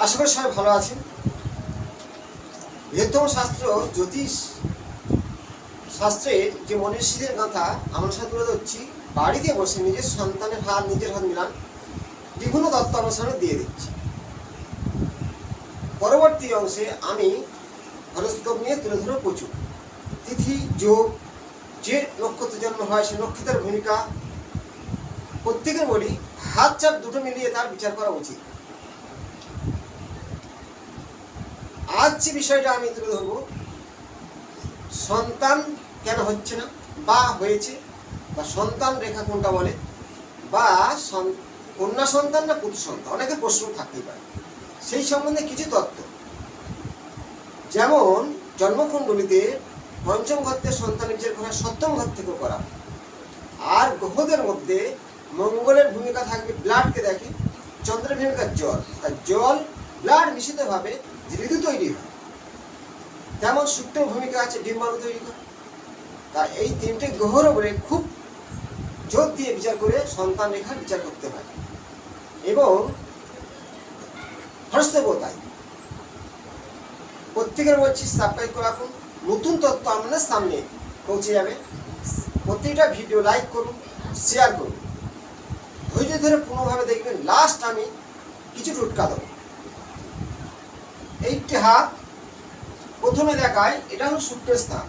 আশা করি সবাই ভালো আছেন। বৃহত্তম শাস্ত্র জ্যোতিষ শাস্ত্রের যে মনীষীদের কথা আমার সাথে তুলে ধরছি, বাড়িতে বসে নিজের সন্তানের হাত নিজের হাত মিলান বিভিন্ন তত্ত্ব আমার সামনে দিয়ে দিচ্ছি। পরবর্তী অংশে আমি হরস্কোপ নিয়ে তুলে ধরব প্রচুর তিথি যোগ, যে নক্ষত্র জন্ম হয় সে নক্ষত্রের ভূমিকা প্রত্যেকের বলি হাত চাপ দুটো মিলিয়ে তার বিচার করা উচিত। আজ যে বিষয়টা আমি তুলে ধরব, সন্তান কেন হচ্ছে না বা হয়েছে, বা সন্তান রেখা কোনটা বলে, বা কন্যা সন্তান না পুত্র সন্তান, অনেকে প্রশ্ন থাকতেই পারে। সেই সম্বন্ধে কিছু তত্ত্ব, যেমন জন্মকুণ্ডলিতে পঞ্চম ঘর থেকে সন্তান বিচার করা সপ্তম ঘর থেকেও করা। আর গ্রহদের মধ্যে মঙ্গলের ভূমিকা থাকবে ব্লাডকে দেখে, চন্দ্রের ভূমিকা জল, আর জল ব্লাড মিশ্রিতভাবে যে ঋতু তৈরি হয়, তেমন শুক্রের ভূমিকা আছে ডিম্বাণু তৈরি করে। তা এই তিনটে গ্রহের উপরে খুব জোর দিয়ে বিচার করে সন্তান রেখা বিচার করতে হয়, এবং হরস্কোপও তাই। প্রত্যেকের বলছি সাবস্ক্রাইব করে রাখুন, নতুন তথ্য আপনাদের সামনে পৌঁছে যাবে। প্রত্যেকটা ভিডিও লাইক করুন, শেয়ার করুন, ধৈর্য ধরে পুরোভাবে দেখবেন। লাস্ট আমি কিছু টোটকা দেবো। এইটি হাত প্রথমে দেখায়, এটা হলো শুক্রের স্থান।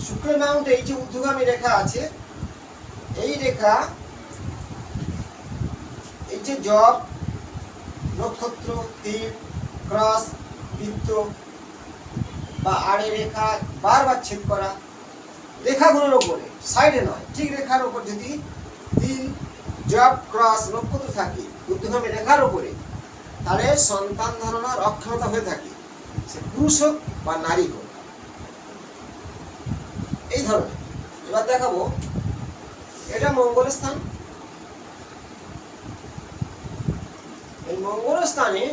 শুক্রের মাউন্টে এই যে ঊর্ধ্বগামী রেখা আছে, এই রেখা এই যে জব, নক্ষত্র, তীর, ক্রস, বৃত্ত বা আড়ে রেখা বারবার ছেদ করা, রেখাগুলোর ওপরে, সাইডে নয়, ঠিক রেখার ওপর যদি তীর, জব, ক্রস, নক্ষত্র থাকে ঊর্ধ্বগামী রেখার ওপরে, তাহলে সন্তান ধারণার অক্ষমতা হয়ে থাকে, সে পুরুষ হোক বা নারী হোক। এই ধরনের। এবার দেখাবো, এটা মঙ্গল স্থান। এই মঙ্গল স্থানে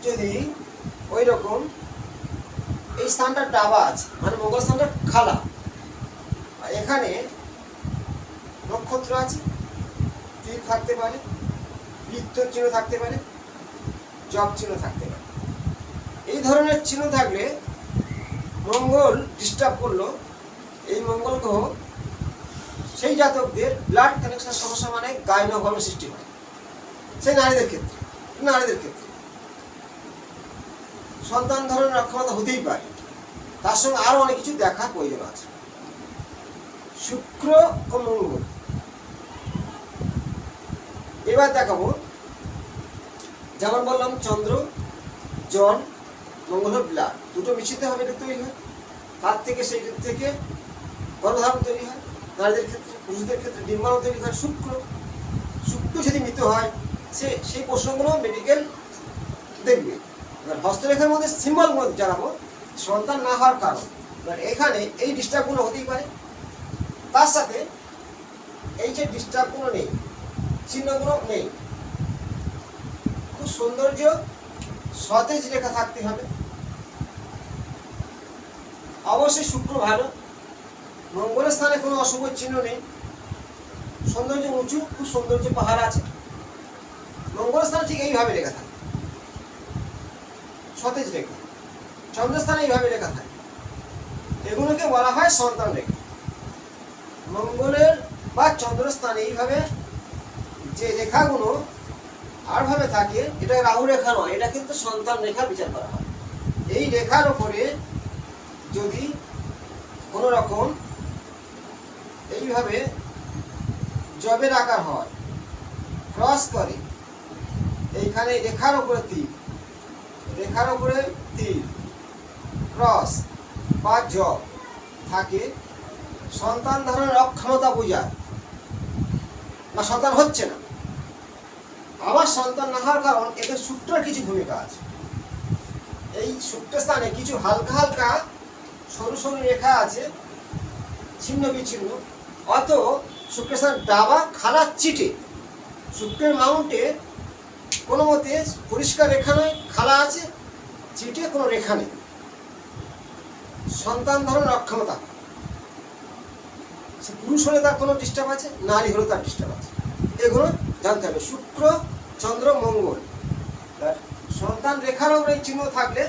যদি ওই রকম এই স্থানটা ডাবা আছে, মানে মঙ্গল স্থানটা খালা, এখানে নক্ষত্র আছে, তীর থাকতে পারে, বৃত্তর চিহ্ন থাকতে পারে, জব চিহ্ন থাকতে পারে। এই ধরনের চিহ্ন থাকলে মঙ্গল ডিস্টার্ব করলো, এই মঙ্গল গ্রহ সেই জাতকদের ব্লাড কানেকশন সমস্যা, মানে গাইনোকর্ম সৃষ্টি হয়, সেই নারীদের ক্ষেত্রে। সন্তান ধারণের অক্ষমতা হতেই পারে, তার সঙ্গে আরো অনেক কিছু দেখার প্রয়োজন আছে। শুক্র ও মঙ্গল এবার দেখাবো। যেমন বললাম, চন্দ্র জল, মঙ্গল ব্লাড, দুটো মিশ্রিত হবে এটা তৈরি হয়। তার থেকে সেই থেকে গর্ভধারণ তৈরি হয় নারীদের ক্ষেত্রে। পুরুষদের ক্ষেত্রে ডিম্বাণু তৈরি হয়। শুক্র যদি মৃত হয়, সেই প্রশ্নগুলো মেডিকেল দেখবে। এবার হস্তরেখার মধ্যে সিম্বলগুলো জানাবো সন্তান না হওয়ার কারণ। এবার এখানে এই ডিস্টার্বগুলো হতেই পারে, তার সাথে এই যে ডিস্টার্বগুলো নেই, চিহ্নগুলো নেই, খুব সৌন্দর্য সতেজ রেখা থাকতে হবে। অবশ্যই শুক্র ভালো, মঙ্গলের স্থানে কোনো অশুভ চিহ্ন নেই, সৌন্দর্য উঁচু, খুব সৌন্দর্য পাহাড় আছে। মঙ্গল স্থানে ঠিক এইভাবে রেখা থাকে, সতেজ রেখা। চন্দ্রস্থানে এইভাবে রেখা থাকে, এগুলোকে বলা হয় সন্তান রেখা। মঙ্গলের বা চন্দ্রস্থানে এইভাবে যে রেখাগুলো আর ভাবে থাকে, এটা রাহু রেখা নয়, এটা কিন্তু সন্তান রেখা বিচার করা হয়। এই রেখার উপরে যদি কোনো রকম এইভাবে জবের আকার হয়, ক্রস করে, এইখানে রেখার উপরে তীর, ক্রস বা জব থাকে, সন্তান ধারণের অক্ষমতা বোঝায়, বা সন্তান হচ্ছে না। আবার সন্তান না হওয়ার কারণ, এতে শুক্রের কিছু ভূমিকা আছে। এই শুক্রের স্থানে কিছু হালকা হালকা সরু সরু রেখা আছে, ছিন্ন বিচ্ছিন্ন। অত শুক্রের স্থান ডাবা, খালা, চিটে। শুক্রের মাউন্টে কোনো মতে পরিষ্কার রেখা নয়, খালা আছে, চিটে কোনো রেখা নেই, সন্তান ধারণের অক্ষমতা। সে পুরুষ হলে তার কোনো ডিস্টার্ব আছে, নারী হলে তার ডিস্টার্ব আছে। এগুলো জানতে হবে। শুক্র, চন্দ্র, মঙ্গল, সন্তান রেখার উপরে এই চিহ্ন থাকলে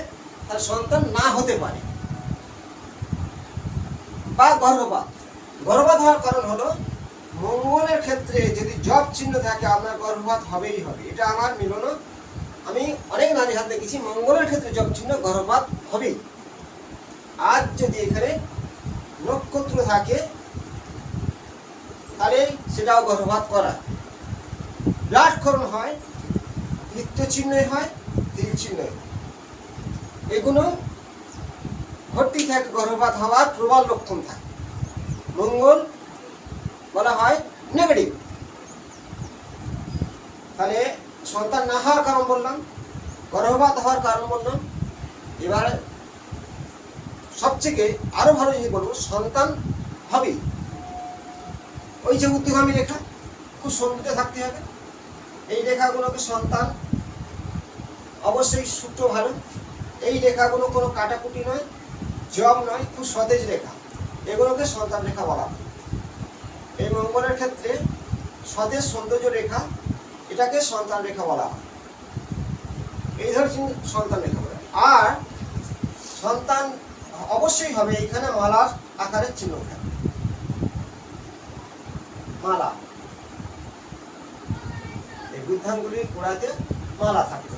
তার সন্তান না হতে পারে। বা গর্ভপাত। গর্ভপাত হওয়ার কারণ হলো মঙ্গলের ক্ষেত্রে যদি জব চিহ্ন থাকে আপনার গর্ভপাত হবেই হবে। এটা আমার মিলন, আমি অনেক নারী হাত দেখেছি মঙ্গলের ক্ষেত্রে জব চিহ্ন গর্ভপাত হবেই। আর যদি এখানে নক্ষত্র থাকে তাহলে সেটাও গর্ভপাত করা। ব্লাড ক্ষরণ হয়, বৃত্ত চিহ্নই হয়, তিল চিহ্নই হয়, এগুলো ঘটতে থাকে, গর্ভপাত হওয়ার প্রবল লক্ষণ থাকে। মঙ্গল বলা হয় নেগেটিভ। তাহলে সন্তান না হওয়ার কারণ বললাম, গর্ভপাত হওয়ার কারণ বললাম। এবার সবথেকে আরো ভালো যদি বলবো, সন্তান হবে ওই যে ঊর্ধ্বগামী রেখা খুব সুন্দর থাকতে হবে। এই রেখাগুলোকে সন্তান অবশ্যই সূত্র ভালো। এই রেখাগুলো কোনো কাটাকুটি নয়, জব নয়, খুব সতেজ রেখা, এগুলোকে সন্তান রেখা বলা হয়। এই মঙ্গলের ক্ষেত্রে সতেজ সৌন্দর্য রেখা, এটাকে সন্তান রেখা বলা হয়। এই ধরনের সন্তান রেখা বলা হয়। আর সন্তান অবশ্যই হবে এখানে মালার আকারের চিহ্ন থাকবে, মালা, এই বৃদ্ধাঙ্গুলির গোড়াতে মালা থাকবে।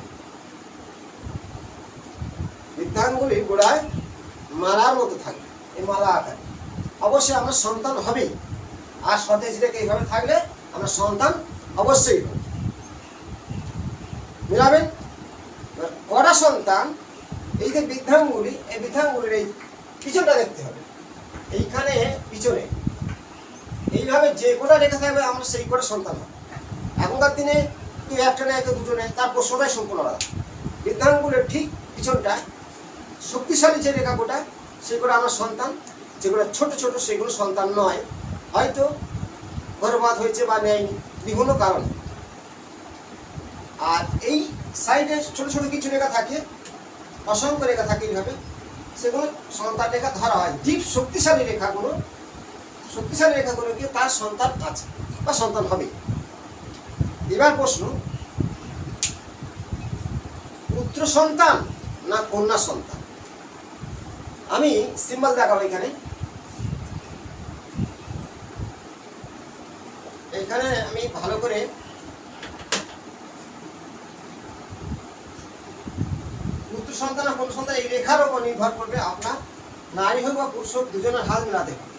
বৃদ্ধাঙ্গুলির গোড়ায় মালার মতো থাকবে, এই মালা আকারে। অবশ্যই আমরা সন্তান হবেই। আর সতেজ রেখা এইভাবে থাকলে আমরা সন্তান অবশ্যই হবে। মিলাবেন? কটা সন্তান, এই যে বৃদ্ধাঙ্গুলি, এই বৃদ্ধাঙ্গুলির এই পিছনটা দেখতে হবে। এইখানে পিছনে এইভাবে যে কটা রেখা থাকবে আমরা সেই কটা সন্তান হবে। এখনকার দিনে কেউ একটা নেয়, কেউ দুটো নেয়, তার প্রশ্নটাই সম্পূর্ণ আলাদা। বৃদ্ধাঙ্গুলের ঠিক পিছনটা শক্তিশালী যে রেখা কোটা, সেগুলো আমরা সন্তান। যেগুলো ছোট ছোট সেগুলো সন্তান নয়, হয়তো গর্ভপাত হয়েছে বা নেয়নি বিভিন্ন কারণে। আর এই সাইডে ছোট ছোট কিছু রেখা থাকে, অসংখ্য রেখা থাকে এইভাবে, সেগুলো সন্তান রেখা ধরা হয়। ডিপ শক্তিশালী রেখাগুলো, শক্তিশালী রেখাগুলোকে তার সন্তান আছে বা সন্তান হবে। এবার প্রশ্ন, পুত্র সন্তান না কন্যা সন্তান? আমি সিম্বল দেখাবো এখানে। এখানে আমি ভালো করে পুত্র সন্তান না কন্যা সন্তান এই রেখার উপর নির্ভর করবে আপনার নারী হোক বা পুরুষ হোক, দুজনের হাত মিলাতে হবে।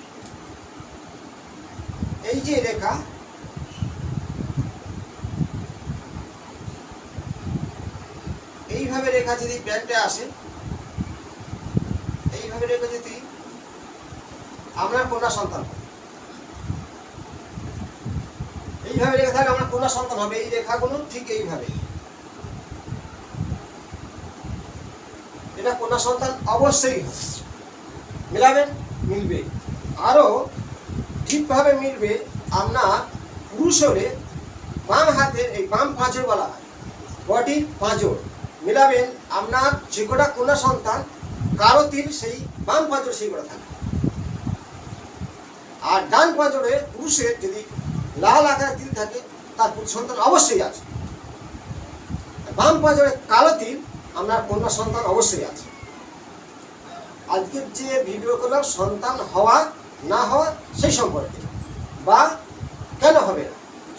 এই যে রেখা, এইভাবে রেখা যদি প্যান্টে আসে, এইভাবে রেখা যদি আমরা কন্যা সন্তান, এইভাবে রেখা থাকলে আমরা কন্যা সন্তান হবে। এই রেখাগুলো ঠিক এইভাবে, এটা কন্যা সন্তান অবশ্যই হবে। মিলাবেন? মিলবে। আরো ঠিকভাবে মিলবে আপনার পুরুষ হলে বাম হাতের এই বাম পাঁজর বলা হয়, বডির পাঁজর। মিলাবেন আপনার যে কটা কন্যা সন্তান, কারো তিল সেই বাম পাঁজর সেই কটা থাকে। আর ডান পাঁজরে পুরুষের যদি লাল আকারের তিল থাকে, তার পুত্র সন্তান অবশ্যই আছে। বাম পাঁজরে কালো তিল, আপনার কন্যা সন্তান অবশ্যই আছে। আজকের যে ভিডিও করলাম সন্তান হওয়া না হওয়া সেই সম্পর্কে, বা কেন হবে না।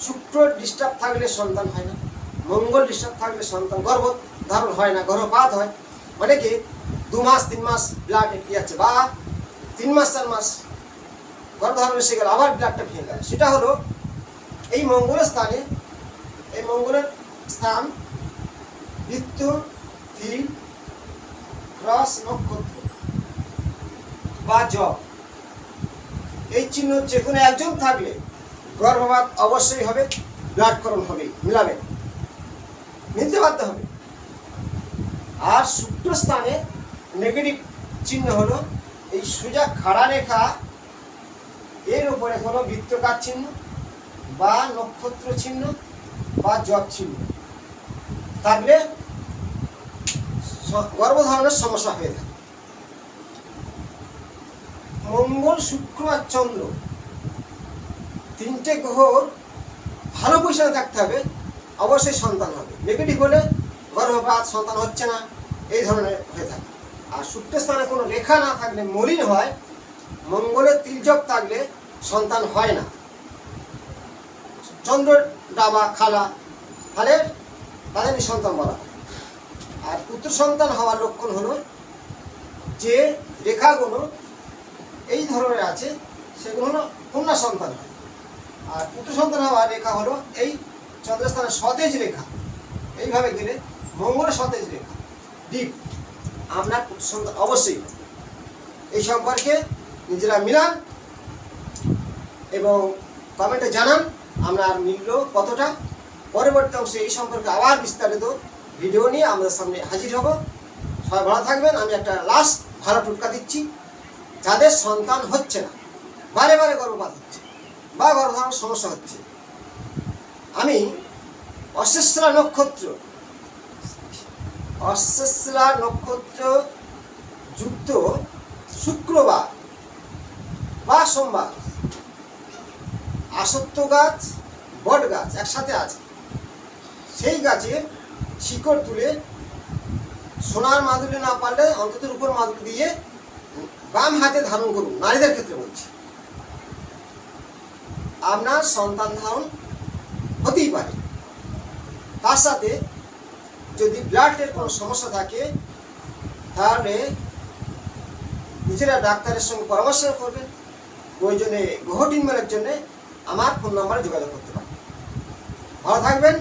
শুক্র ডিস্টার্ব থাকলে সন্তান হয় না, মঙ্গল ডিস্টার্ব থাকলে সন্তান গর্ভধারণ হয় না, গর্ভপাত হয়। অনেকে 2 মাস 3 মাস ব্লাড এটকে যাচ্ছে, বা 3 মাস 4 মাস গর্ভধারণ এসে গেল, আবার ব্লাডটা ভেঙে গেল। সেটা হলো এই মঙ্গলের স্থানে, এই মঙ্গলের স্থান বৃত্ত, তিল, ক্রস, নক্ষত্র বা জব, এই চিহ্ন যে কোনো একজন থাকলে গর্ভপাত অবশ্যই হবে, ব্লাডকরণ হবে। মিলাবেন? মিলতে বাধ্য হবে। আর শুক্র স্থানে নেগেটিভ চিহ্ন হলো এই সোজা খাড়া রেখা, এর উপরে কোনো বৃত্তকার চিহ্ন বা নক্ষত্র চিহ্ন বা জব চিহ্ন থাকলে গর্ভধারণের সমস্যা হয়ে থাকে। মঙ্গল, শুক্র আর চন্দ্র তিনটে গ্রহর ভালো পজিশনে থাকতে হবে, অবশ্যই সন্তান হবে। নেগেটিভ হলে গর্ভপাত, সন্তান হচ্ছে না, এই ধরনের হয়ে থাকে। আর সূত্রস্থানে কোনো রেখা না থাকলে, মলিন হয়, মঙ্গলের তির্যক থাকলে সন্তান হয় না। চন্দ্র ডাবা খালা তাহলে তাদের নিঃসন্তান বলা হয়। আর পুত্র সন্তান হওয়ার লক্ষণ হলো যে রেখাগুলো এই ধরনের আছে সেগুলো হলো কন্যা সন্তান হয়। আর পুত্র সন্তান হওয়ার রেখা হলো এই চন্দ্রস্থানের সতেজ রেখা, এইভাবে গেলে মঙ্গলের সতেজ রেখা ডিপ, আপনার পুত্র সন্তান অবশ্যই। এই সম্পর্কে নিজেরা মিলান এবং কমেন্টে জানান আপনার মিলল কতটা। পরবর্তী অংশে এই সম্পর্কে আবার বিস্তারিত ভিডিও নিয়ে আমাদের সামনে হাজির হব। সবাই ভালো থাকবেন। আমি একটা লাস্ট ভালো টোটকা দিচ্ছি, যাদের সন্তান হচ্ছে না, বারে বারে গর্ভপাত হচ্ছে বা গর্ভধারণের সমস্যা হচ্ছে, আমি অশ্লেষা নক্ষত্র যুক্ত শুক্রবার বা সোমবার আসত্য গাছ, বট গাছ একসাথে আছে, সেই গাছের শিকড় তুলে সোনার মাদুলি না পারলে অন্তত উপর মাদুলি দিয়ে বাম হাতে ধারণ করুন। নারীদের ক্ষেত্রে বলছি, আপনার সন্তান ধারণ হতেই পারে। তার সাথে যদি ব্লাডের কোনো সমস্যা থাকে তাহলে নিজেরা ডাক্তারের সঙ্গে পরামর্শ করবেন। প্রয়োজনে গ্রহ ট্রিটমেন্টের জন্য আমার ফোন নাম্বারে যোগাযোগ করতে পারেন। ভালো থাকবেন।